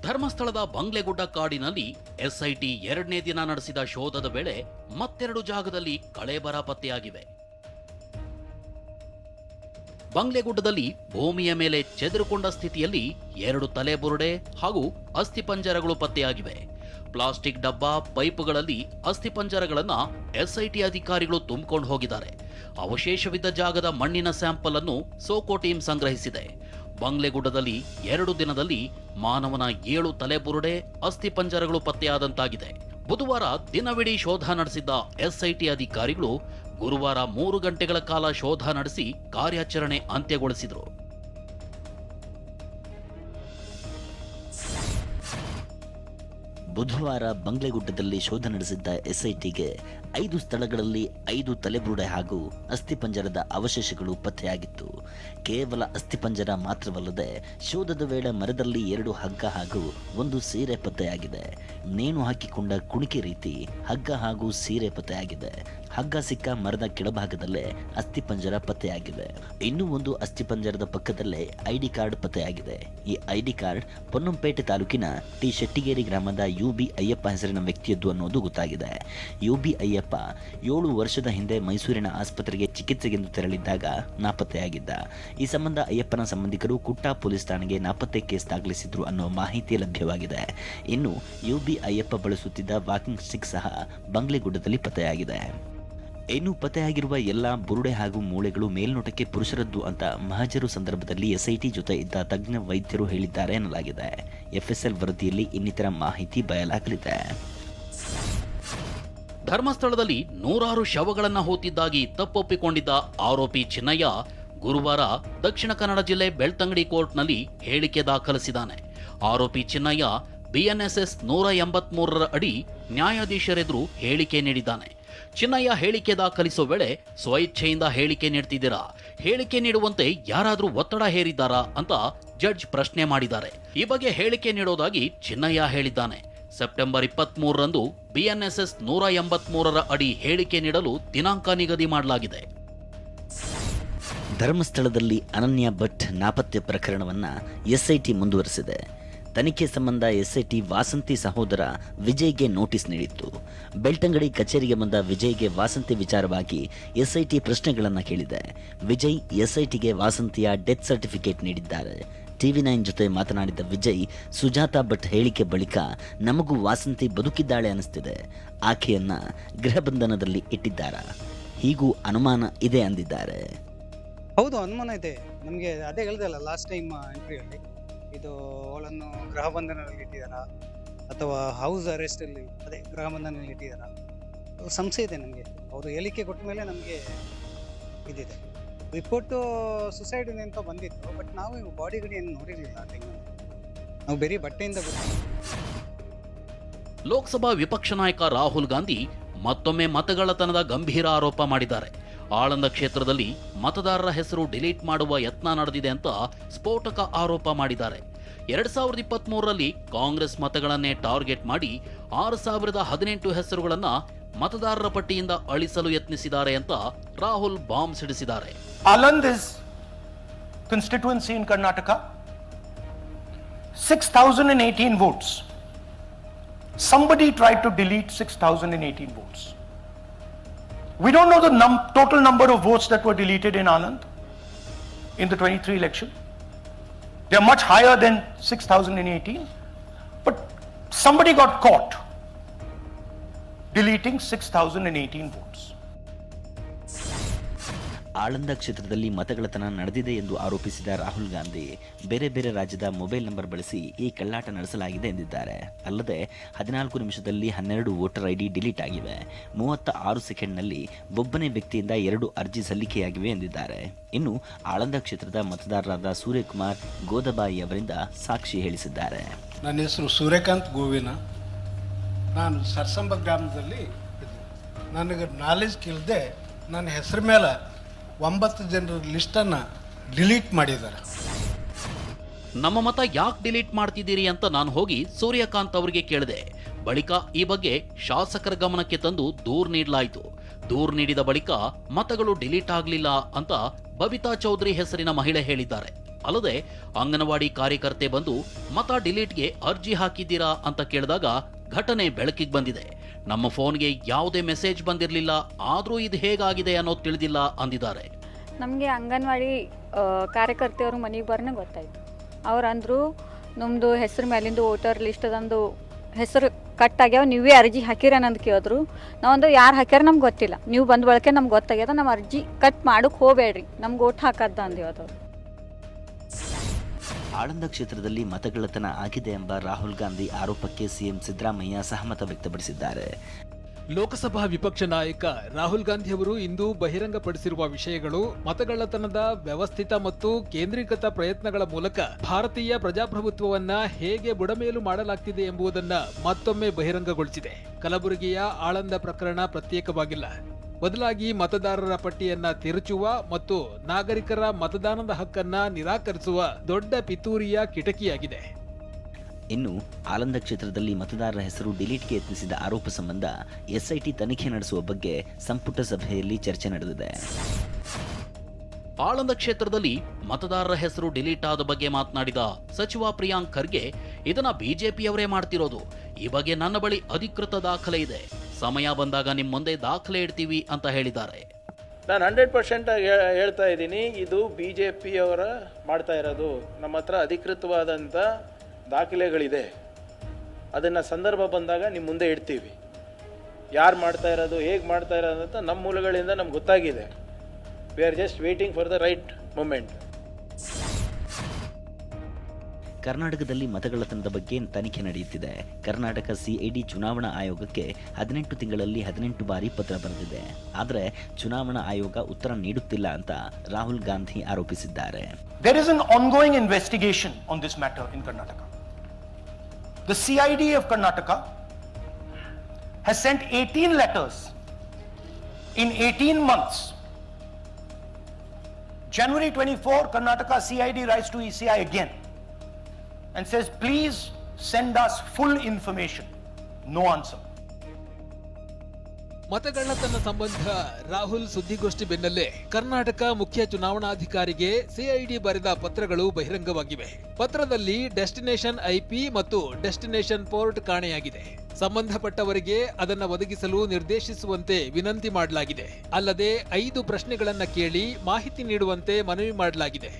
ಧರ್ಮಸ್ಥಳದ ಬಂಗ್ಲೆಗುಡ್ಡ ಕಾಡಿನಲ್ಲಿ ಎಸ್ಐಟಿ 2ನೇ ದಿನ ನಡೆಸಿದ ಶೋಧದ ವೇಳೆ ಮತ್ತೆರಡು ಜಾಗದಲ್ಲಿ ಕಳೇಬರ ಪತ್ತೆಯಾಗಿವೆ. ಬಂಗ್ಲೆಗುಡ್ಡದಲ್ಲಿ ಭೂಮಿಯ ಮೇಲೆ ಚೆದರಿಕೊಂಡ ಸ್ಥಿತಿಯಲ್ಲಿ 2 ತಲೆಬುರುಡೆ ಹಾಗೂ ಅಸ್ಥಿಪಂಜರಗಳು ಪತ್ತೆಯಾಗಿವೆ. ಪ್ಲಾಸ್ಟಿಕ್ ಡಬ್ಬ, ಪೈಪುಗಳಲ್ಲಿ ಅಸ್ಥಿಪಂಜರಗಳನ್ನು ಎಸ್ಐಟಿ ಅಧಿಕಾರಿಗಳು ತುಂಬಿಕೊಂಡು ಹೋಗಿದ್ದಾರೆ. ಅವಶೇಷವಿದ್ದ ಜಾಗದ ಮಣ್ಣಿನ ಸ್ಯಾಂಪಲ್ ಅನ್ನು ಸೋಕೋ ಟೀಮ್ ಸಂಗ್ರಹಿಸಿದೆ. ಬಂಗ್ಲೆಗುಡ್ಡದಲ್ಲಿ 2 ದಿನದಲ್ಲಿ ಮಾನವನ 7 ತಲೆಬುರುಡೆ, ಅಸ್ಥಿಪಂಜರಗಳು ಪತ್ತೆಯಾದಂತಾಗಿದೆ. ಬುಧವಾರ ದಿನವಿಡೀ ಶೋಧ ನಡೆಸಿದ್ದ ಎಸ್ಐಟಿ ಅಧಿಕಾರಿಗಳು ಗುರುವಾರ 3 ಗಂಟೆಗಳ ಕಾಲ ಶೋಧ ನಡೆಸಿ ಕಾರ್ಯಾಚರಣೆ ಅಂತ್ಯಗೊಳಿಸಿದರು. ಬುಧವಾರ ಬಂಗ್ಲೆಗುಡ್ಡದಲ್ಲಿ ಶೋಧ ನಡೆಸಿದ್ದ ಎಸ್ಐಟಿಗೆ 5 ಸ್ಥಳಗಳಲ್ಲಿ 5 ತಲೆಬುರುಡೆ ಹಾಗೂ ಅಸ್ಥಿಪಂಜರದ ಅವಶೇಷಗಳು ಪತ್ತೆಯಾಗಿತ್ತು. ಕೇವಲ ಅಸ್ಥಿಪಂಜರ ಮಾತ್ರವಲ್ಲದೆ ಶೋಧದ ವೇಳೆ ಮರದಲ್ಲಿ 2 ಹಗ್ಗ ಹಾಗೂ 1 ಸೀರೆ ಪತ್ತೆಯಾಗಿದೆ. ನೇಣು ಹಾಕಿಕೊಂಡ ಕುಣಿಕೆ ರೀತಿ ಹಗ್ಗ ಹಾಗೂ ಸೀರೆ ಪತ್ತೆಯಾಗಿದೆ. ಹಗ್ಗ ಸಿಕ್ಕ ಮರದ ಕೆಳಭಾಗದಲ್ಲೇ ಅಸ್ಥಿಪಂಜರ ಪತ್ತೆಯಾಗಿದೆ. ಇನ್ನೂ ಒಂದು ಅಸ್ಥಿಪಂಜರದ ಪಕ್ಕದಲ್ಲೇ ಐಡಿ ಕಾರ್ಡ್ ಪತ್ತೆಯಾಗಿದೆ. ಈ ಐಡಿ ಕಾರ್ಡ್ ಪೊನ್ನಂಪೇಟೆ ತಾಲೂಕಿನ ಟಿ ಶೆಟ್ಟಿಗೇರಿ ಗ್ರಾಮದ ಯುಬಿ ಅಯ್ಯಪ್ಪ ಹೆಸರಿನ ವ್ಯಕ್ತಿಯದ್ದು ಅನ್ನೋದು ಗೊತ್ತಾಗಿದೆ. ಯುಬಿ ಅಯ್ಯಪ್ಪ 7 ವರ್ಷದ ಹಿಂದೆ ಮೈಸೂರಿನ ಆಸ್ಪತ್ರೆಗೆ ಚಿಕಿತ್ಸೆಗೆಂದು ತೆರಳಿದ್ದಾಗ ನಾಪತ್ತೆಯಾಗಿದ್ದ. ಈ ಸಂಬಂಧ ಅಯ್ಯಪ್ಪನ ಸಂಬಂಧಿಕರು ಕುಟ್ಟಾ ಪೊಲೀಸ್ ಠಾಣೆಗೆ ನಾಪತ್ತೆ ಕೇಸ್ ದಾಖಲಿಸಿದ್ರು ಅನ್ನೋ ಮಾಹಿತಿ ಲಭ್ಯವಾಗಿದೆ. ಇನ್ನು ಯುಬಿ ಅಯ್ಯಪ್ಪ ಬಳಸುತ್ತಿದ್ದ ವಾಕಿಂಗ್ ಸ್ಟಿಕ್ ಸಹ ಬಂಗ್ಲೆಗುಡ್ಡದಲ್ಲಿ ಪತ್ತೆಯಾಗಿದೆ. ಇನ್ನು ಪತ್ತೆಯಾಗಿರುವ ಎಲ್ಲ ಬುರುಡೆ ಹಾಗೂ ಮೂಳೆಗಳು ಮೇಲ್ನೋಟಕ್ಕೆ ಪುರುಷರದ್ದು ಅಂತ ಮಹಜರು ಸಂದರ್ಭದಲ್ಲಿ ಎಸ್ಐಟಿ ಜೊತೆ ಇದ್ದ ತಜ್ಞ ವೈದ್ಯರು ಹೇಳಿದ್ದಾರೆ ಎನ್ನಲಾಗಿದೆ. ಎಫ್ಎಸ್ಎಲ್ ವರದಿಯಲ್ಲಿ ಇನ್ನಿತರ ಮಾಹಿತಿ ಬಯಲಾಗಲಿದೆ. ಧರ್ಮಸ್ಥಳದಲ್ಲಿ 100 ಶವಗಳನ್ನು ಹೂತಿದ್ದಾಗಿ ತಪ್ಪೊಪ್ಪಿಕೊಂಡಿದ್ದ ಆರೋಪಿ ಚಿನ್ನಯ್ಯ ಗುರುವಾರ ದಕ್ಷಿಣ ಕನ್ನಡ ಜಿಲ್ಲೆ ಬೆಳ್ತಂಗಡಿ ಕೋರ್ಟ್ನಲ್ಲಿ ಹೇಳಿಕೆ ದಾಖಲಿಸಿದ್ದಾನೆ. ಆರೋಪಿ ಚಿನ್ನಯ್ಯ ಬಿಎನ್ಎಸ್ಎಸ್ 183 ಅಡಿ ನ್ಯಾಯಾಧೀಶರೆದುರು ಹೇಳಿಕೆ ನೀಡಿದ್ದಾನೆ. ಚಿನ್ನಯ್ಯ ಹೇಳಿಕೆ ದಾಖಲಿಸುವ ವೇಳೆ ಸ್ವಇಚ್ಛೆಯಿಂದ ಹೇಳಿಕೆ ನೀಡ್ತಿದ್ದೀರಾ, ಹೇಳಿಕೆ ನೀಡುವಂತೆ ಯಾರಾದರೂ ಒತ್ತಡ ಹೇರಿದ್ದಾರಾ ಅಂತ ಜಡ್ಜ್ ಪ್ರಶ್ನೆ ಮಾಡಿದ್ದಾರೆ. ಈ ಬಗ್ಗೆ ಹೇಳಿಕೆ ನೀಡೋದಾಗಿ ಚಿನ್ನಯ್ಯ ಹೇಳಿದ್ದಾನೆ. ಸೆಪ್ಟೆಂಬರ್ 23ರಂದು ಬಿಎನ್ಎಸ್ಎಸ್ 183 ಅಡಿ ಹೇಳಿಕೆ ನೀಡಲು ದಿನಾಂಕ ನಿಗದಿ ಮಾಡಲಾಗಿದೆ. ಧರ್ಮಸ್ಥಳದಲ್ಲಿ ಅನನ್ಯ ಭಟ್ ನಾಪತ್ತೆ ಪ್ರಕರಣವನ್ನ ಎಸ್ಐಟಿ ಮುಂದುವರೆಸಿದೆ. ತನಿಖೆ ಸಂಬಂಧ ಎಸ್ಐಟಿ ವಾಸಂತಿ ಸಹೋದರ ವಿಜಯ್ಗೆ ನೋಟಿಸ್ ನೀಡಿತ್ತು. ಬೆಳ್ತಂಗಡಿ ಕಚೇರಿಗೆ ಬಂದ ವಿಜಯ್ಗೆ ವಾಸಂತಿ ವಿಚಾರವಾಗಿ ಎಸ್ಐಟಿ ಪ್ರಶ್ನೆಗಳನ್ನು ಕೇಳಿದೆ. ವಿಜಯ್ ಎಸ್ಐಟಿಗೆ ವಾಸಂತಿಯ ಡೆತ್ ಸರ್ಟಿಫಿಕೇಟ್ ನೀಡಿದ್ದಾರೆ. TV9 ಜೊತೆ ಮಾತನಾಡಿದ ವಿಜಯ್, ಸುಜಾತಾ ಭಟ್ ಹೇಳಿಕೆ ಬಳಿಕ ನಮಗೂ ವಾಸಂತಿ ಬದುಕಿದ್ದಾಳೆ ಅನಿಸ್ತಿದೆ. ಆಕೆಯನ್ನ ಗೃಹ ಬಂಧನದಲ್ಲಿ ಇಟ್ಟಿದ್ದಾರಾ, ಹೀಗೂ ಅನುಮಾನ ಇದೆ ಅಂದಿದ್ದಾರೆ. ಹೌದು, ಅನುಮಾನ ಇದೆ ನಮಗೆ. ಅದೇ ಹೇಳ್ದಲ್ಲ ಲಾಸ್ಟ್ ಟೈಮ್ ಇಂಟರ್ವ್ಯೂಲ್ಲಿ, ಇದು ಅವಳನ್ನು ಗೃಹ ಬಂಧನದಲ್ಲಿ ಇಟ್ಟಿದ್ದಾರಾ ಅಥವಾ ಹೌಸ್ ಅರೆಸ್ಟ್ ಅಲ್ಲಿ ಅದೇ ಗೃಹ ಬಂಧನದಲ್ಲಿ ಇಟ್ಟಿದ್ದಾರಾ ಸಂಶಯ ಇದೆ ನಮಗೆ. ಅವರು ಹೇಳಿಕೆ ಕೊಟ್ಟ ಮೇಲೆ ನಮಗೆ ಇದಿದೆ. ರಿಪೋರ್ಟು ಸುಸೈಡ್ ಅಂತ ಬಂದಿತ್ತು, ಬಟ್ ನಾವು ಬಾಡಿ ಗಡಿ ಏನು ನೋಡಿರಲಿಲ್ಲ ಆ ಟೈಮಲ್ಲಿ. ನಾವು ಬೇರೆ ಬಟ್ಟೆಯಿಂದ ಲೋಕಸಭಾ ವಿಪಕ್ಷ ನಾಯಕ ರಾಹುಲ್ ಗಾಂಧಿ ಮತ್ತೊಮ್ಮೆ ಮತಗಳ್ಳತನದ ಗಂಭೀರ ಆರೋಪ ಮಾಡಿದ್ದಾರೆ. ಆಳಂದ ಕ್ಷೇತ್ರದಲ್ಲಿ ಮತದಾರರ ಹೆಸರು ಡಿಲೀಟ್ ಮಾಡುವ ಯತ್ನ ನಡೆದಿದೆ ಅಂತ ಸ್ಫೋಟಕ ಆರೋಪ ಮಾಡಿದ್ದಾರೆ. 2023ರಲ್ಲಿ ಕಾಂಗ್ರೆಸ್ ಮತಗಳನ್ನೇ ಟಾರ್ಗೆಟ್ ಮಾಡಿ 6018 ಹೆಸರುಗಳನ್ನ ಮತದಾರರ ಪಟ್ಟಿಯಿಂದ ಅಳಿಸಲು ಯತ್ನಿಸಿದ್ದಾರೆ ಅಂತ ರಾಹುಲ್ ಬಾಂಬ್ ಸಿಡಿಸಿದ್ದಾರೆ. Aland is constituency in Karnataka, 6018 votes. Somebody tried to delete 6018 votes. We don't know the total number of votes that were deleted in Aland in the 23 election. They are much higher than 6018, but somebody got caught deleting 6018 votes. Aland ಕ್ಷೇತ್ರದಲ್ಲಿ ಮತಗಳ್ಳತನ ನಡೆದಿದೆ ಎಂದು ಆರೋಪಿಸಿದ ರಾಹುಲ್ ಗಾಂಧಿ, ಬೇರೆ ಬೇರೆ ರಾಜ್ಯದ mobile number ಬಳಸಿ ಈ ಕಳ್ಳಾಟ ನಡೆಸಲಾಗಿದೆ ಎಂದಿದ್ದಾರೆ. ಅಲ್ಲದೆ 14 ನಿಮಿಷದಲ್ಲಿ 12 ವೋಟರ್ ಐಡಿ ಡಿಲೀಟ್ ಆಗಿವೆ. 36 ಸೆಕೆಂಡ್ನಲ್ಲಿ ಒಬ್ಬನೇ ವ್ಯಕ್ತಿಯಿಂದ 2 ಅರ್ಜಿ ಸಲ್ಲಿಕೆಯಾಗಿವೆ ಎಂದಿದ್ದಾರೆ. ಇನ್ನು ಆಳಂದ ಕ್ಷೇತ್ರದ ಮತದಾರರಾದ ಸೂರ್ಯಕುಮಾರ್ ಗೋದಬಾಯಿ ಅವರಿಂದ ಸಾಕ್ಷಿ ಹೇಳಿಸಿದ್ದಾರೆ. ನನ್ನ ಹೆಸರು ಸೂರ್ಯಕಾಂತ್ ಗೋವಿನ. ನಾನು ಸರ್ಸಂಬ ಗ್ರಾಮದಲ್ಲಿ ನನಗೆ ನಾಲೆಜ್ ಕೇಳಿದೆ. ನನ್ನ ಹೆಸರು ಮೇಲೆ 9 ಜನರ ಲಿಸ್ಟನ್ನು ಡಿಲೀಟ್ ಮಾಡಿದ್ದಾರೆ. ನಮ್ಮ ಮತ ಯಾಕೆ ಡಿಲೀಟ್ ಮಾಡ್ತಿದ್ದೀರಿ ಅಂತ ನಾನು ಹೋಗಿ ಸೂರ್ಯಕಾಂತ್ ಅವರಿಗೆ ಕೇಳಿದೆ. ಬಳಿಕ ಈ ಬಗ್ಗೆ ಶಾಸಕರ ಗಮನಕ್ಕೆ ತಂದು ದೂರು ನೀಡಲಾಯಿತು. ದೂರು ನೀಡಿದ ಬಳಿಕ ಮತಗಳು ಡಿಲೀಟ್ ಆಗಲಿಲ್ಲ ಅಂತ ಬಬಿತಾ ಚೌಧರಿ ಹೆಸರಿನ ಮಹಿಳೆ ಹೇಳಿದ್ದಾರೆ. ಅಲ್ಲದೆ ಅಂಗನವಾಡಿ ಕಾರ್ಯಕರ್ತೆ ಬಂದು ಮತ ಡಿಲೀಟ್ಗೆ ಅರ್ಜಿ ಹಾಕಿದ್ದೀರಾ ಅಂತ ಕೇಳಿದಾಗ ಘಟನೆ ಬೆಳಕಿಗೆ ಬಂದಿದೆ. ನಮ್ಮ ಫೋನ್ಗೆ ಯಾವುದೇ ಮೆಸೇಜ್ ಬಂದಿರಲಿಲ್ಲ, ಆದರೂ ಇದು ಹೇಗಾಗಿದೆ ಅನ್ನೋದು ತಿಳಿದಿಲ್ಲ ಅಂದಿದ್ದಾರೆ. ನಮಗೆ ಅಂಗನವಾಡಿ ಕಾರ್ಯಕರ್ತೆಯವರು ಮನೆಗೆ ಬರೋಣ ಗೊತ್ತಾಯಿತು. ಅವ್ರು ಅಂದರು ನಮ್ಮದು ಹೆಸರು ಮೇಲಿಂದು ವೋಟರ್ ಲಿಸ್ಟದಂದು ಹೆಸರು ಕಟ್ ಆಗ್ಯಾವ, ನೀವೇ ಅರ್ಜಿ ಹಾಕಿರೇನಂದು ಕೇಳಿದ್ರು. ನಾವೊಂದು ಯಾರು ಹಾಕ್ಯಾರ ನಮ್ಗೆ ಗೊತ್ತಿಲ್ಲ, ನೀವು ಬಂದ ಬಳಕೆ ನಮ್ಗೆ ಗೊತ್ತಾಗ್ಯದ, ನಮ್ಮ ಅರ್ಜಿ ಕಟ್ ಮಾಡೋಕ್ಕೆ ಹೋಗಬೇಡ್ರಿ, ನಮ್ಗೆ ಓಟ್ ಹಾಕದ್ದ ಅಂದಿವದವ್ರು. ಆಳಂದ ಕ್ಷೇತ್ರದಲ್ಲಿ ಮತಗಳ್ಳತನ ಆಗಿದೆ ಎಂಬ ರಾಹುಲ್ ಗಾಂಧಿ ಆರೋಪಕ್ಕೆ ಸಿಎಂ ಸಿದ್ದರಾಮಯ್ಯ ಸಹಮತ ವ್ಯಕ್ತಪಡಿಸಿದ್ದಾರೆ. ಲೋಕಸಭಾ ವಿಪಕ್ಷ ನಾಯಕ ರಾಹುಲ್ ಗಾಂಧಿ ಅವರು ಇಂದು ಬಹಿರಂಗಪಡಿಸಿರುವ ವಿಷಯಗಳು ಮತಗಳ್ಳತನದ ವ್ಯವಸ್ಥಿತ ಮತ್ತು ಕೇಂದ್ರೀಕೃತ ಪ್ರಯತ್ನಗಳ ಮೂಲಕ ಭಾರತೀಯ ಪ್ರಜಾಪ್ರಭುತ್ವವನ್ನ ಹೇಗೆ ಬುಡಮೇಲು ಮಾಡಲಾಗ್ತಿದೆ ಎಂಬುದನ್ನ ಮತ್ತೊಮ್ಮೆ ಬಹಿರಂಗಗೊಳಿಸಿದೆ. ಕಲಬುರಗಿಯ ಆಳಂದ ಪ್ರಕರಣ ಪ್ರತ್ಯೇಕವಾಗಿಲ್ಲ, ಬದಲಾಗಿ ಮತದಾರರ ಪಟ್ಟಿಯನ್ನ ತಿರುಚುವ ಮತ್ತು ನಾಗರಿಕರ ಮತದಾನದ ಹಕ್ಕನ್ನ ನಿರಾಕರಿಸುವ ದೊಡ್ಡ ಪಿತೂರಿಯ ಕಿಟಕಿಯಾಗಿದೆ. ಇನ್ನು ಆಳಂದ ಕ್ಷೇತ್ರದಲ್ಲಿ ಮತದಾರರ ಹೆಸರು ಡಿಲೀಟ್ಗೆ ಯತ್ನಿಸಿದ ಆರೋಪ ಸಂಬಂಧ ಎಸ್ಐಟಿ ತನಿಖೆ ನಡೆಸುವ ಬಗ್ಗೆ ಸಂಪುಟ ಸಭೆಯಲ್ಲಿ ಚರ್ಚೆ ನಡೆದಿದೆ. ಆಳಂದ ಕ್ಷೇತ್ರದಲ್ಲಿ ಮತದಾರರ ಹೆಸರು ಡಿಲೀಟ್ ಆದ ಬಗ್ಗೆ ಮಾತನಾಡಿದ ಸಚಿವ ಪ್ರಿಯಾಂಕ್ ಖರ್ಗೆ, ಇದನ್ನ ಬಿಜೆಪಿಯವರೇ ಮಾಡ್ತಿರೋದು, ಈ ಬಗ್ಗೆ ನನ್ನ ಬಳಿ ಅಧಿಕೃತ ದಾಖಲೆ ಇದೆ, ಸಮಯ ಬಂದಾಗ ನಿಮ್ಮ ಮುಂದೆ ದಾಖಲೆ ಇಡ್ತೀವಿ ಅಂತ ಹೇಳಿದ್ದಾರೆ. ನಾನು 100% ಹೇಳ್ತಾ ಇದ್ದೀನಿ, ಇದು BJPಯವರ ಮಾಡ್ತಾ ಇರೋದು. ನಮ್ಮ ಹತ್ರ ಅಧಿಕೃತವಾದಂಥ ದಾಖಲೆಗಳಿದೆ, ಅದನ್ನು ಸಂದರ್ಭ ಬಂದಾಗ ನಿಮ್ಮ ಮುಂದೆ ಇಡ್ತೀವಿ. ಯಾರು ಮಾಡ್ತಾ ಇರೋದು, ಹೇಗೆ ಮಾಡ್ತಾ ಇರೋದು ಅಂತ ನಮ್ಮ ಮೂಲಗಳಿಂದ ನಮ್ಗೆ ಗೊತ್ತಾಗಿದೆ. We are just waiting for the right moment. ಕರ್ನಾಟಕದಲ್ಲಿ ಮತಗಳ್ಳತನದ ಬಗ್ಗೆ ತನಿಖೆ ನಡೆಯುತ್ತಿದೆ. ಕರ್ನಾಟಕ ಸಿಐಡಿ ಚುನಾವಣಾ ಆಯೋಗಕ್ಕೆ 18 ತಿಂಗಳಲ್ಲಿ 18 ಬಾರಿ ಪತ್ರ ಬರೆದಿದೆ. ಆದರೆ ಚುನಾವಣಾ ಆಯೋಗ ಉತ್ತರ ನೀಡುತ್ತಿಲ್ಲ ಅಂತ ರಾಹುಲ್ ಗಾಂಧಿ ಆರೋಪಿಸಿದ್ದಾರೆ. There is an ongoing investigation on this matter in Karnataka. The CID of Karnataka has sent 18 letters in 18 months. January 24, Karnataka CID writes to ECI again and says, please send us full information. No answer. ಮತಗಳ್ಳತನ ಸಂಬಂಧ ರಾಹುಲ್ ಸುದ್ದಿಗೋಷ್ಠಿ ಬೆನ್ನಲ್ಲೇ ಕರ್ನಾಟಕ ಮುಖ್ಯ ಚುನಾವಣಾಧಿಕಾರಿಗೆ CID ಬರೆದ ಪತ್ರಗಳು ಬಹಿರಂಗವಾಗಿವೆ. ಪತ್ರದಲ್ಲಿ destination IP ಮತ್ತು destination port ಕಾಣೆಯಾಗಿದೆ. ಸಂಬಂಧಪಟ್ಟವರಿಗೆ ಅದನ್ನು ಒದಗಿಸಲು ನಿರ್ದೇಶಿಸುವಂತೆ ವಿನಂತಿ ಮಾಡಲಾಗಿದೆ. ಅಲ್ಲದೆ 5 ಪ್ರಶ್ನೆಗಳನ್ನ ಕೇಳಿ ಮಾಹಿತಿ ನೀಡುವಂತೆ ಮನವಿ ಮಾಡಲಾಗಿದೆ.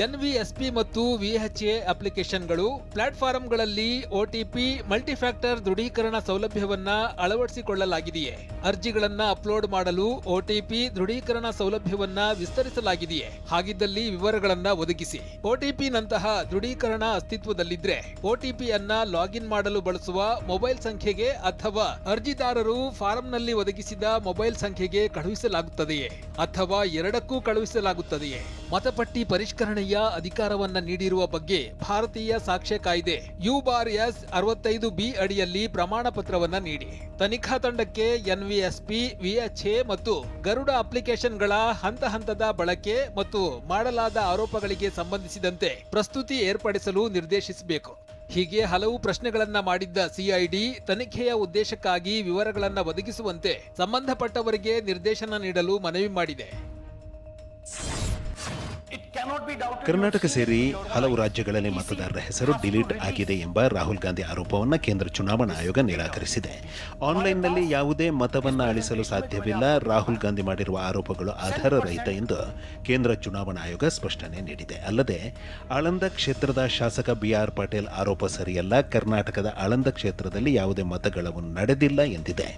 NVSP ಮತ್ತು VHA ಅಪ್ಲಿಕೇಶನ್ಗಳು, ಪ್ಲಾಟ್ಫಾರಂಗಳಲ್ಲಿ OTP ಮಲ್ಟಿಫ್ಯಾಕ್ಟರ್ ದೃಢೀಕರಣ ಸೌಲಭ್ಯವನ್ನ ಅಳವಡಿಸಿಕೊಳ್ಳಲಾಗಿದೆಯೇ? ಅರ್ಜಿಗಳನ್ನ ಅಪ್ಲೋಡ್ ಮಾಡಲು OTP ದೃಢೀಕರಣ ಸೌಲಭ್ಯವನ್ನ ವಿಸ್ತರಿಸಲಾಗಿದೆಯೇ? ಹಾಗಿದ್ದಲ್ಲಿ ವಿವರಗಳನ್ನ ಒದಗಿಸಿ. OTP ನಂತಹ ದೃಢೀಕರಣ ಅಸ್ತಿತ್ವದಲ್ಲಿದ್ರೆ OTP ಅನ್ನ ಲಾಗಿನ್ ಮಾಡಲು ಬಳಸುವ ಮೊಬೈಲ್ ಸಂಖ್ಯೆಗೆ ಅಥವಾ ಅರ್ಜಿದಾರರು ಫಾರಂನಲ್ಲಿ ಒದಗಿಸಿದ ಮೊಬೈಲ್ ಸಂಖ್ಯೆಗೆ ಕಳುಹಿಸಲಾಗುತ್ತದೆಯೇ ಅಥವಾ ಎರಡಕ್ಕೂ ಕಳುಹಿಸಲಾಗುತ್ತದೆಯೇ? ಮತಪಟ್ಟಿ ಪರಿಷ್ಕರಣೆಯ ಅಧಿಕಾರವನ್ನ ನೀಡಿರುವ ಬಗ್ಗೆ ಭಾರತೀಯ ಸಾಕ್ಷ್ಯ ಕಾಯ್ದೆ U/S 65B ಅಡಿಯಲ್ಲಿ ಪ್ರಮಾಣ ಪತ್ರವನ್ನ ನೀಡಿ. ತನಿಖಾ ತಂಡಕ್ಕೆ NVSP, VHA ಮತ್ತು ಗರುಡ ಅಪ್ಲಿಕೇಶನ್ಗಳ ಹಂತ ಹಂತದ ಬಳಕೆ ಮತ್ತು ಮಾಡಲಾದ ಆರೋಪಗಳಿಗೆ ಸಂಬಂಧಿಸಿದಂತೆ ಪ್ರಸ್ತುತಿ ಏರ್ಪಡಿಸಲು ನಿರ್ದೇಶಿಸಬೇಕು. ಹೀಗೆ ಹಲವು ಪ್ರಶ್ನೆಗಳನ್ನ ಮಾಡಿದ್ದ CID ತನಿಖೆಯ ಉದ್ದೇಶಕ್ಕಾಗಿ ವಿವರಗಳನ್ನ ಒದಗಿಸುವಂತೆ ಸಂಬಂಧಪಟ್ಟವರಿಗೆ ನಿರ್ದೇಶನ ನೀಡಲು ಮನವಿ ಮಾಡಿದೆ. ಕರ್ನಾಟಕ ಸೇರಿ ಹಲವು ರಾಜ್ಯಗಳಲ್ಲಿ ಮತದಾರರ ಹೆಸರು ಡಿಲೀಟ್ ಆಗಿದೆ ಎಂಬ ರಾಹುಲ್ ಗಾಂಧಿ ಆರೋಪವನ್ನು ಕೇಂದ್ರ ಚುನಾವಣಾ ಆಯೋಗ ನಿರಾಕರಿಸಿದೆ. ಆನ್ಲೈನ್ನಲ್ಲಿ ಯಾವುದೇ ಮತವನ್ನು ಅಳಿಸಲು ಸಾಧ್ಯವಿಲ್ಲ. ರಾಹುಲ್ ಗಾಂಧಿ ಮಾಡಿರುವ ಆರೋಪಗಳು ಆಧಾರರಹಿತ ಎಂದು ಕೇಂದ್ರ ಚುನಾವಣಾ ಆಯೋಗ ಸ್ಪಷ್ಟನೆ ನೀಡಿದೆ. ಅಲ್ಲದೆ ಆಳಂದ ಕ್ಷೇತ್ರದ ಶಾಸಕ BR ಪಾಟೀಲ್ ಆರೋಪ ಸರಿಯಲ್ಲ, ಕರ್ನಾಟಕದ ಆಳಂದ ಕ್ಷೇತ್ರದಲ್ಲಿ ಯಾವುದೇ ಮತಗಳವು ನಡೆದಿಲ್ಲ ಎಂದಿದೆ.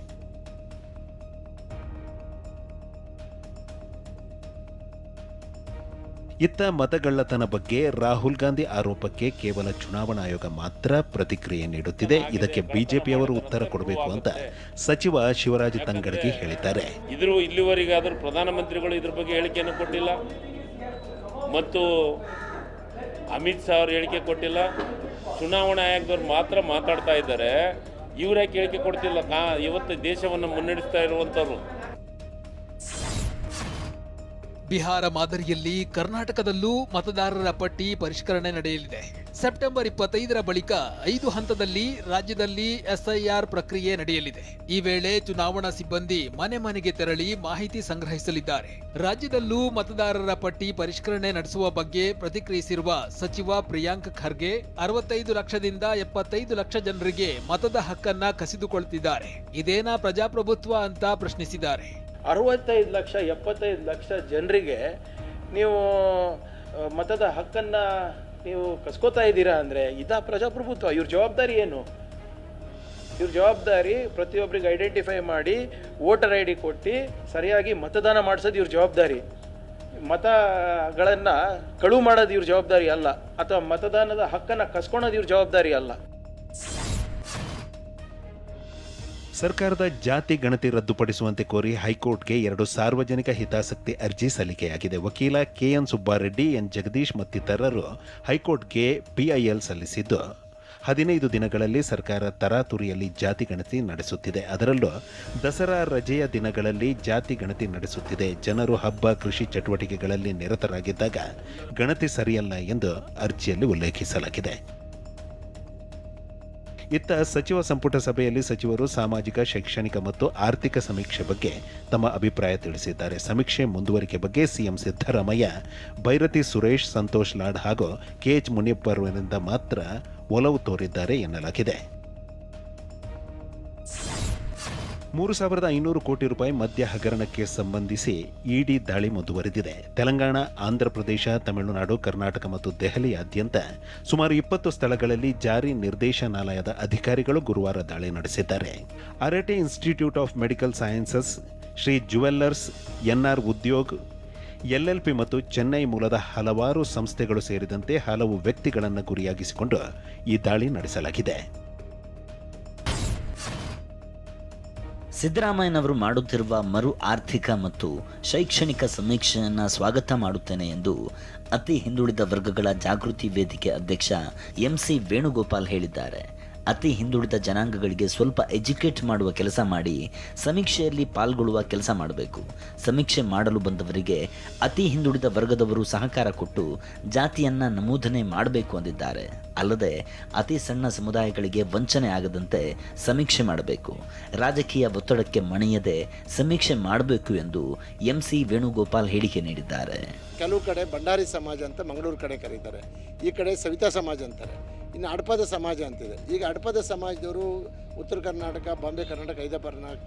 ಇತ್ತ ಮತಗಳ್ಳತನ ಬಗ್ಗೆ ರಾಹುಲ್ ಗಾಂಧಿ ಆರೋಪಕ್ಕೆ ಕೇವಲ ಚುನಾವಣಾ ಆಯೋಗ ಮಾತ್ರ ಪ್ರತಿಕ್ರಿಯೆ ನೀಡುತ್ತಿದೆ. ಇದಕ್ಕೆ ಬಿಜೆಪಿಯವರು ಉತ್ತರ ಕೊಡಬೇಕು ಅಂತ ಸಚಿವ ಶಿವರಾಜ್ ತಂಗಡಗಿ ಹೇಳಿದ್ದಾರೆ. ಇಲ್ಲಿವರೆಗಾದರೂ ಪ್ರಧಾನಮಂತ್ರಿಗಳು ಇದ್ರ ಬಗ್ಗೆ ಹೇಳಿಕೆಯನ್ನು ಕೊಟ್ಟಿಲ್ಲ ಮತ್ತು ಅಮಿತ್ ಶಾ ಅವರು ಹೇಳಿಕೆ ಕೊಟ್ಟಿಲ್ಲ. ಚುನಾವಣಾ ಆಯೋಗದವ್ರು ಮಾತ್ರ ಮಾತಾಡ್ತಾ ಇದ್ದಾರೆ. ಇವರೇ ಹೇಳಿಕೆ ಕೊಡ್ತಿಲ್ಲ. ಇವತ್ತು ದೇಶವನ್ನು ಮುನ್ನಡೆಸ್ತಾ ಇರುವಂಥವ್ರು. ಬಿಹಾರ ಮಾದರಿಯಲ್ಲಿ ಕರ್ನಾಟಕದಲ್ಲೂ ಮತದಾರರ ಪಟ್ಟಿ ಪರಿಷ್ಕರಣೆ ನಡೆಯಲಿದೆ. ಸೆಪ್ಟೆಂಬರ್ 25ರ ಬಳಿಕ 5 ಹಂತದಲ್ಲಿ ರಾಜ್ಯದಲ್ಲಿ ಎಸ್ಐಆರ್ ಪ್ರಕ್ರಿಯೆ ನಡೆಯಲಿದೆ. ಈ ವೇಳೆ ಚುನಾವಣಾ ಸಿಬ್ಬಂದಿ ಮನೆ ಮನೆಗೆ ತೆರಳಿ ಮಾಹಿತಿ ಸಂಗ್ರಹಿಸಲಿದ್ದಾರೆ. ರಾಜ್ಯದಲ್ಲೂ ಮತದಾರರ ಪಟ್ಟಿ ಪರಿಷ್ಕರಣೆ ನಡೆಸುವ ಬಗ್ಗೆ ಪ್ರತಿಕ್ರಿಯಿಸಿರುವ ಸಚಿವ ಪ್ರಿಯಾಂಕ್ ಖರ್ಗೆ 65 ಲಕ್ಷದಿಂದ 75 ಲಕ್ಷ ಜನರಿಗೆ ಮತದ ಹಕ್ಕನ್ನ ಕಸಿದುಕೊಳ್ಳುತ್ತಿದ್ದಾರೆ. ಇದೇನಾ ಪ್ರಜಾಪ್ರಭುತ್ವ ಅಂತ ಪ್ರಶ್ನಿಸಿದ್ದಾರೆ. 65 ಲಕ್ಷ 75 ಲಕ್ಷ ಜನರಿಗೆ ನೀವು ಮತದ ಹಕ್ಕನ್ನು ನೀವು ಕಸ್ಕೋತಾ ಇದ್ದೀರಾ ಅಂದರೆ ಇದಾ ಪ್ರಜಾಪ್ರಭುತ್ವ? ಇವ್ರ ಜವಾಬ್ದಾರಿ ಏನು? ಇವ್ರ ಜವಾಬ್ದಾರಿ ಪ್ರತಿಯೊಬ್ಬರಿಗೆ ಐಡೆಂಟಿಫೈ ಮಾಡಿ ವೋಟರ್ ಐ ಡಿ ಕೊಟ್ಟು ಸರಿಯಾಗಿ ಮತದಾನ ಮಾಡಿಸೋದು ಇವ್ರ ಜವಾಬ್ದಾರಿ. ಮತಗಳನ್ನು ಕಳುವು ಮಾಡೋದು ಇವ್ರ ಜವಾಬ್ದಾರಿ ಅಲ್ಲ, ಅಥವಾ ಮತದಾನದ ಹಕ್ಕನ್ನು ಕಸ್ಕೊಳೋದು ಇವ್ರ ಜವಾಬ್ದಾರಿ ಅಲ್ಲ. ಸರ್ಕಾರದ ಜಾತಿ ಗಣತಿ ರದ್ದುಪಡಿಸುವಂತೆ ಕೋರಿ ಹೈಕೋರ್ಟ್ಗೆ 2 ಸಾರ್ವಜನಿಕ ಹಿತಾಸಕ್ತಿ ಅರ್ಜಿ ಸಲ್ಲಿಕೆಯಾಗಿದೆ. ವಕೀಲ ಕೆಎನ್ ಸುಬ್ಬಾರೆಡ್ಡಿ, ಎನ್ ಜಗದೀಶ್ ಮತ್ತಿತರರು ಹೈಕೋರ್ಟ್ಗೆ PIL ಸಲ್ಲಿಸಿದ್ದು 15 ದಿನಗಳಲ್ಲಿ ಸರ್ಕಾರ ತರಾತುರಿಯಲ್ಲಿ ಜಾತಿ ಗಣತಿ ನಡೆಸುತ್ತಿದೆ. ಅದರಲ್ಲೂ ದಸರಾ ರಜೆಯ ದಿನಗಳಲ್ಲಿ ಜಾತಿ ಗಣತಿ ನಡೆಸುತ್ತಿದೆ. ಜನರು ಹಬ್ಬ, ಕೃಷಿ ಚಟುವಟಿಕೆಗಳಲ್ಲಿ ನಿರತರಾಗಿದ್ದಾಗ ಗಣತಿ ಸರಿಯಲ್ಲ ಎಂದು ಅರ್ಜಿಯಲ್ಲಿ ಉಲ್ಲೇಖಿಸಲಾಗಿದೆ. ಇತ್ತ ಸಚಿವ ಸಂಪುಟ ಸಭೆಯಲ್ಲಿ ಸಚಿವರು ಸಾಮಾಜಿಕ, ಶೈಕ್ಷಣಿಕ ಮತ್ತು ಆರ್ಥಿಕ ಸಮೀಕ್ಷೆ ಬಗ್ಗೆ ತಮ್ಮ ಅಭಿಪ್ರಾಯ ತಿಳಿಸಿದ್ದಾರೆ. ಸಮೀಕ್ಷೆ ಮುಂದುವರಿಕೆ ಬಗ್ಗೆ ಸಿಎಂ ಸಿದ್ದರಾಮಯ್ಯ, ಬೈರತಿ ಸುರೇಶ್, ಸಂತೋಷ್ ಲಾಡ್ ಹಾಗೂ KH ಮುನಿಯಪ್ಪರಿಂದ ಮಾತ್ರ ಒಲವು ತೋರಿದ್ದಾರೆ ಎನ್ನಲಾಗಿದೆ. 3,500 ಕೋಟಿ ರೂಪಾಯಿ ಮದ್ಯ ಹಗರಣಕ್ಕೆ ಸಂಬಂಧಿಸಿ ಇಡಿ ದಾಳಿ ಮುಂದುವರೆದಿದೆ. ತೆಲಂಗಾಣ, ಆಂಧ್ರಪ್ರದೇಶ, ತಮಿಳುನಾಡು, ಕರ್ನಾಟಕ ಮತ್ತು ದೆಹಲಿಯಾದ್ಯಂತ ಸುಮಾರು 20 ಸ್ಥಳಗಳಲ್ಲಿ ಜಾರಿ ನಿರ್ದೇಶನಾಲಯದ ಅಧಿಕಾರಿಗಳು ಗುರುವಾರ ದಾಳಿ ನಡೆಸಿದ್ದಾರೆ. ಅರಟೆ institute of medical sciences, Shri jewellers, NR Udyog, LLP ಮತ್ತು ಚೆನ್ನೈ ಮೂಲದ ಹಲವಾರು ಸಂಸ್ಥೆಗಳು ಸೇರಿದಂತೆ ಹಲವು ವ್ಯಕ್ತಿಗಳನ್ನು ಗುರಿಯಾಗಿಸಿಕೊಂಡು ಈ ದಾಳಿ ನಡೆಸಲಾಗಿದೆ. ಸಿದ್ದರಾಮಯ್ಯನವರು ಮಾಡುತ್ತಿರುವ ಮರು ಆರ್ಥಿಕ ಮತ್ತು ಶೈಕ್ಷಣಿಕ ಸಮೀಕ್ಷೆಯನ್ನು ಸ್ವಾಗತ ಮಾಡುತ್ತೇನೆ ಎಂದು ಅತಿ ಹಿಂದುಳಿದ ವರ್ಗಗಳ ಜಾಗೃತಿ ವೇದಿಕೆ ಅಧ್ಯಕ್ಷ MC ವೇಣುಗೋಪಾಲ್ ಹೇಳಿದ್ದಾರೆ. ಅತಿ ಹಿಂದುಳಿದ ಜನಾಂಗಗಳಿಗೆ ಸ್ವಲ್ಪ ಎಜುಕೇಟ್ ಮಾಡುವ ಕೆಲಸ ಮಾಡಿ ಸಮೀಕ್ಷೆಯಲ್ಲಿ ಪಾಲ್ಗೊಳ್ಳುವ ಕೆಲಸ ಮಾಡಬೇಕು. ಸಮೀಕ್ಷೆ ಮಾಡಲು ಬಂದವರಿಗೆ ಅತಿ ಹಿಂದುಳಿದ ವರ್ಗದವರು ಸಹಕಾರ ಕೊಟ್ಟು ಜಾತಿಯನ್ನು ನಮೂದನೆ ಮಾಡಬೇಕು ಅಂದಿದ್ದಾರೆ. ಅಲ್ಲದೆ ಅತಿ ಸಣ್ಣ ಸಮುದಾಯಗಳಿಗೆ ವಂಚನೆ ಆಗದಂತೆ ಸಮೀಕ್ಷೆ ಮಾಡಬೇಕು. ರಾಜಕೀಯ ಒತ್ತಡಕ್ಕೆ ಮಣಿಯದೆ ಸಮೀಕ್ಷೆ ಮಾಡಬೇಕು ಎಂದು MC ವೇಣುಗೋಪಾಲ್ ಹೇಳಿಕೆ ನೀಡಿದ್ದಾರೆ. ಕೆಲವು ಕಡೆ ಬಂಡಾರಿ ಸಮಾಜ ಅಂತ ಮಂಗಳೂರು ಕಡೆ ಕರೀತಾರೆ, ಈ ಕಡೆ ಸವಿತಾ ಸಮಾಜ ಅಂತಾರೆ, ಇನ್ನು ಅಡಪದ ಸಮಾಜ ಅಂತಿದೆ. ಈಗ ಅಡಪದ ಸಮಾಜದವರು ಉತ್ತರ ಕರ್ನಾಟಕ, ಬಾಂಬೆ ಕರ್ನಾಟಕ,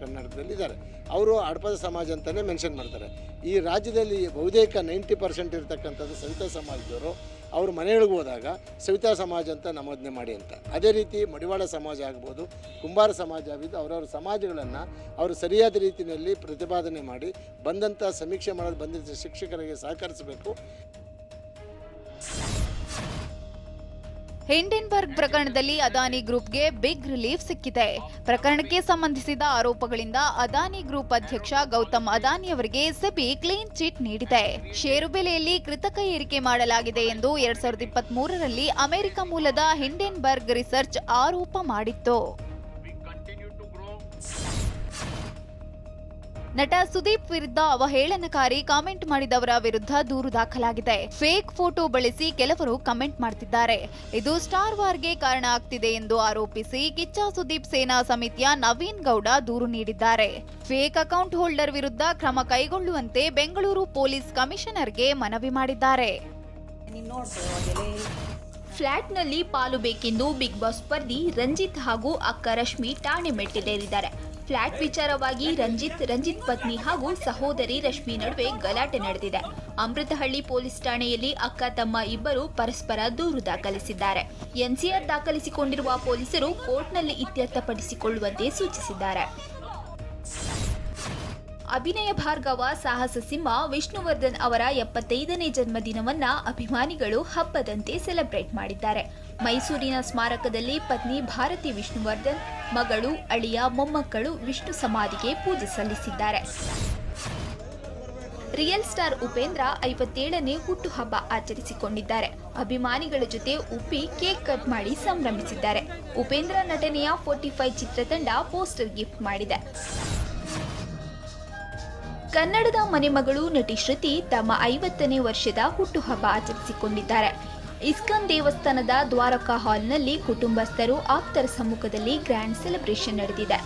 ಕರ್ನಾಟಕದಲ್ಲಿ ಇದ್ದಾರೆ. ಅವರು ಅಡಪದ ಸಮಾಜ ಅಂತಲೇ ಮೆನ್ಷನ್ ಮಾಡ್ತಾರೆ. ಈ ರಾಜ್ಯದಲ್ಲಿ ಬಹುತೇಕ 90% ಇರ್ತಕ್ಕಂಥದ್ದು ಸವಿತಾ ಸಮಾಜದವರು. ಅವರು ಮನೆಗಳಿಗೆ ಹೋದಾಗ ಸವಿತಾ ಸಮಾಜ ಅಂತ ನಮೂದನೆ ಮಾಡಿ ಅಂತ. ಅದೇ ರೀತಿ ಮಡಿವಾಳ ಸಮಾಜ ಆಗ್ಬೋದು, ಕುಂಬಾರ ಸಮಾಜ ಆಗಿದ್ದು ಅವರವರ ಸಮಾಜಗಳನ್ನು ಅವರು ಸರಿಯಾದ ರೀತಿಯಲ್ಲಿ ಪ್ರತಿಪಾದನೆ ಮಾಡಿ ಬಂದಂಥ ಸಮೀಕ್ಷೆ ಮಾಡೋದು ಬಂದಂಥ ಶಿಕ್ಷಕರಿಗೆ ಸಹಕರಿಸಬೇಕು. ಹಿಂಡೆನ್ಬರ್ಗ್ ಪ್ರಕರಣದಲ್ಲಿ ಅದಾನಿ ಗ್ರೂಪ್ಗೆ ಬಿಗ್ ರಿಲೀಫ್ ಸಿಕ್ಕಿದೆ. ಪ್ರಕರಣಕ್ಕೆ ಸಂಬಂಧಿಸಿದ ಆರೋಪಗಳಿಂದ ಅದಾನಿ ಗ್ರೂಪ್ ಅಧ್ಯಕ್ಷ ಗೌತಮ್ ಅದಾನಿ ಅವರಿಗೆ ಸೆಬಿ ಕ್ಲೀನ್ ಚಿಟ್ ನೀಡಿದೆ. ಷೇರು ಬೆಲೆಯಲ್ಲಿ ಕೃತಕ ಏರಿಕೆ ಮಾಡಲಾಗಿದೆ ಎಂದು 2023ರಲ್ಲಿ ಅಮೆರಿಕ ಮೂಲದ ಹಿಂಡೆನ್ಬರ್ಗ್ ರಿಸರ್ಚ್ ಆರೋಪ ಮಾಡಿತ್ತು. ನಟ ಸುದೀಪ್ ವಿರುದ್ಧ ಅವಹೇಳನಕಾರಿ ಕಾಮೆಂಟ್ ಮಾಡಿದವರ ವಿರುದ್ಧ ದೂರು ದಾಖಲಾಗಿದೆ. ಫೇಕ್ ಫೋಟೋ ಬಳಸಿ ಕೆಲವರು ಕಮೆಂಟ್ ಮಾಡ್ತಿದ್ದಾರೆ. ಇದು ಸ್ಟಾರ್ ವಾರ್ಗೆ ಕಾರಣ ಆಗ್ತಿದೆ ಎಂದು ಆರೋಪಿಸಿ ಕಿಚ್ಚ ಸುದೀಪ್ ಸೇನಾ ಸಮಿತಿಯ ನವೀನ್ ಗೌಡ ದೂರು ನೀಡಿದ್ದಾರೆ. ಫೇಕ್ ಅಕೌಂಟ್ ಹೋಲ್ಡರ್ ವಿರುದ್ಧ ಕ್ರಮ ಕೈಗೊಳ್ಳುವಂತೆ ಬೆಂಗಳೂರು ಪೊಲೀಸ್ ಕಮಿಷನರ್ಗೆ ಮನವಿ ಮಾಡಿದ್ದಾರೆ. ಫ್ಲಾಟ್ನಲ್ಲಿ ಪಾಲು ಬೇಕೆಂದು ಬಿಗ್ ಬಾಸ್ ಸ್ಪರ್ಧಿ ರಂಜಿತ್ ಹಾಗೂ ಅಕ್ಕ ರಶ್ಮಿ ಠಾಣೆ ಮೆಟ್ಟಿಲೇರಿದ್ದಾರೆ. ಫ್ಲಾಟ್ ವಿಚಾರವಾಗಿ ರಂಜಿತ್ ಪತ್ನಿ ಹಾಗೂ ಸಹೋದರಿ ರಶ್ಮಿ ನಡುವೆ ಗಲಾಟೆ ನಡೆದಿದೆ. ಅಮೃತಹಳ್ಳಿ ಪೊಲೀಸ್ ಠಾಣೆಯಲ್ಲಿ ಅಕ್ಕ ತಮ್ಮ ಇಬ್ಬರು ಪರಸ್ಪರ ದೂರು ದಾಖಲಿಸಿದ್ದಾರೆ. NCR ದಾಖಲಿಸಿಕೊಂಡಿರುವ ಪೊಲೀಸರು ಕೋರ್ಟ್ನಲ್ಲಿ ಇತ್ಯರ್ಥಪಡಿಸಿಕೊಳ್ಳುವಂತೆ ಸೂಚಿಸಿದ್ದಾರೆ. ಅಭಿನಯ ಭಾರ್ಗವ ಸಾಹಸ ಸಿಂಹ ವಿಷ್ಣುವರ್ಧನ್ ಅವರ 75ನೇ ಜನ್ಮದಿನವನ್ನ ಅಭಿಮಾನಿಗಳು ಹಬ್ಬದಂತೆ ಸೆಲೆಬ್ರೇಟ್ ಮಾಡಿದ್ದಾರೆ. ಮೈಸೂರಿನ ಸ್ಮಾರಕದಲ್ಲಿ ಪತ್ನಿ ಭಾರತಿ ವಿಷ್ಣುವರ್ಧನ್, ಮಗಳು, ಅಳಿಯ, ಮೊಮ್ಮಕ್ಕಳು ವಿಷ್ಣು ಸಮಾಧಿಗೆ ಪೂಜೆ ಸಲ್ಲಿಸಿದ್ದಾರೆ. ರಿಯಲ್ ಸ್ಟಾರ್ ಉಪೇಂದ್ರ 57ನೇ ಹುಟ್ಟುಹಬ್ಬ ಆಚರಿಸಿಕೊಂಡಿದ್ದಾರೆ. ಅಭಿಮಾನಿಗಳ ಜೊತೆ ಉಪ್ಪಿ ಕೇಕ್ ಕಟ್ ಮಾಡಿ ಸಂಭ್ರಮಿಸಿದ್ದಾರೆ. ಉಪೇಂದ್ರ ನಟನೆಯ 45 ಚಿತ್ರತಂಡ ಪೋಸ್ಟರ್ ಗಿಫ್ಟ್ ಮಾಡಿದೆ. ಕನ್ನಡದ ಮನೆಮಗಳು ನಟಿ ಶ್ರುತಿ ತಮ್ಮ 50ನೇ ವರ್ಷದ ಹುಟ್ಟುಹಬ್ಬ ಆಚರಿಸಿಕೊಂಡಿದ್ದಾರೆ. ಇಸ್ಕಾನ್ ದೇವಸ್ಥಾನದ ದ್ವಾರಕಾ ಹಾಲ್ನಲ್ಲಿ ಕುಟುಂಬಸ್ಥರು ಆಪ್ತರ ಸಮ್ಮುಖದಲ್ಲಿ ಗ್ರ್ಯಾಂಡ್ ಸೆಲೆಬ್ರೇಷನ್ ನಡೆದಿದೆ.